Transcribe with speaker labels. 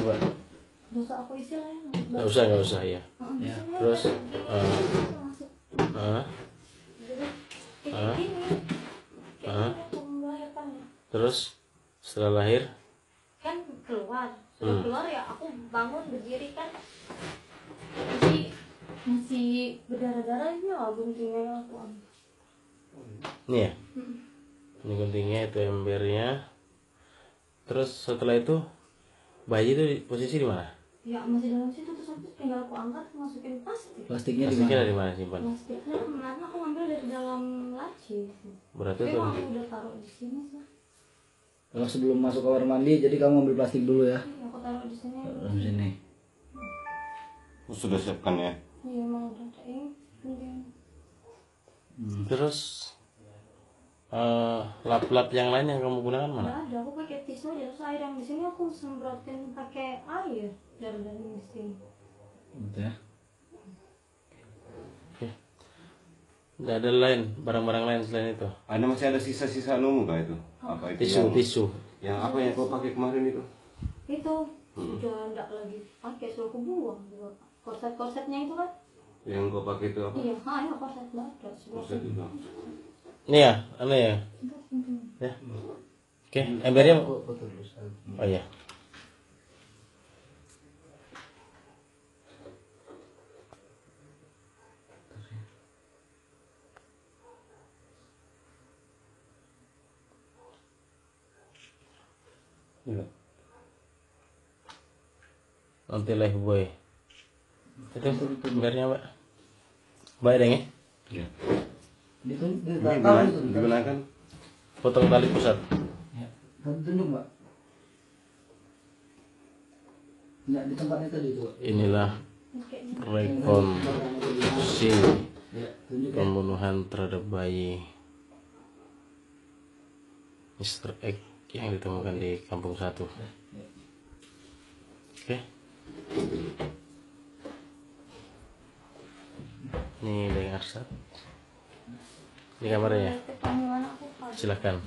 Speaker 1: coba.
Speaker 2: Dosa aku isi lah ya.
Speaker 1: Nggak usah ya.
Speaker 3: Ya.
Speaker 1: Terus terus setelah lahir
Speaker 2: kan keluar, setelah keluar ya aku bangun berdiri kan masih berdarah-darah ini loh guntingnya yang aku ambil.
Speaker 1: ini ya. Ini guntingnya, itu embernya. Terus setelah itu bayi itu posisi di mana?
Speaker 2: Ya masih dalam situ, terus aku tinggal aku angkat masukin plastik.
Speaker 3: Plastiknya di
Speaker 1: Plastiknya
Speaker 3: mana?
Speaker 1: dari mana simpan?
Speaker 2: Plastiknya kemarin aku ambil dari dalam laci.
Speaker 1: Berarti
Speaker 2: Tapi
Speaker 1: tuh
Speaker 2: aku udah taruh di sini sih.
Speaker 3: Kalau sebelum masuk kamar mandi, jadi kamu ambil plastik dulu ya.
Speaker 2: Iya, aku taruh di sini.
Speaker 3: Di sini.
Speaker 4: Sudah siapkan ya.
Speaker 2: Iya emang udah ada ini.
Speaker 1: terus lap-lap yang lain yang kamu gunakan mana?
Speaker 2: Nggak ada, aku pakai tisu aja, terus air yang di sini aku semprotin pakai air dari di sini.
Speaker 3: Gitu ya.
Speaker 1: Oke. Nggak ada lain, barang-barang lain selain itu?
Speaker 4: Masih ada sisa-sisa numu kah itu? Apa itu?
Speaker 1: Tisu.
Speaker 4: Yang apa yang kau pakai kemarin itu?
Speaker 2: Itu udah enggak lagi pakai, suruh aku buang juga. Korset-korsetnya itu kan?
Speaker 4: Yang kau pakai itu apa?
Speaker 2: Iya, ya korset ada.
Speaker 4: Korset itu.
Speaker 1: Ini ya, aneh ya. Ya. Oke, embernya. Oh iya.
Speaker 4: Iya.
Speaker 1: Nanti live boy. Itu embernya mbak. Baik deng ya.
Speaker 4: Ya. Digunakan.
Speaker 1: Potong tali pusat.
Speaker 3: Ya. Tunjuk mbak. Nggak di tempatnya tadi itu.
Speaker 1: Inilah rekonstruksi
Speaker 3: Ya, tunjuk ya.
Speaker 1: pembunuhan terhadap bayi Mr. X yang ditemukan di Kampung 1. Oke. Ini Deng Arsat. Ini kamarnya ya.
Speaker 2: Panggilan aku
Speaker 1: Silakan.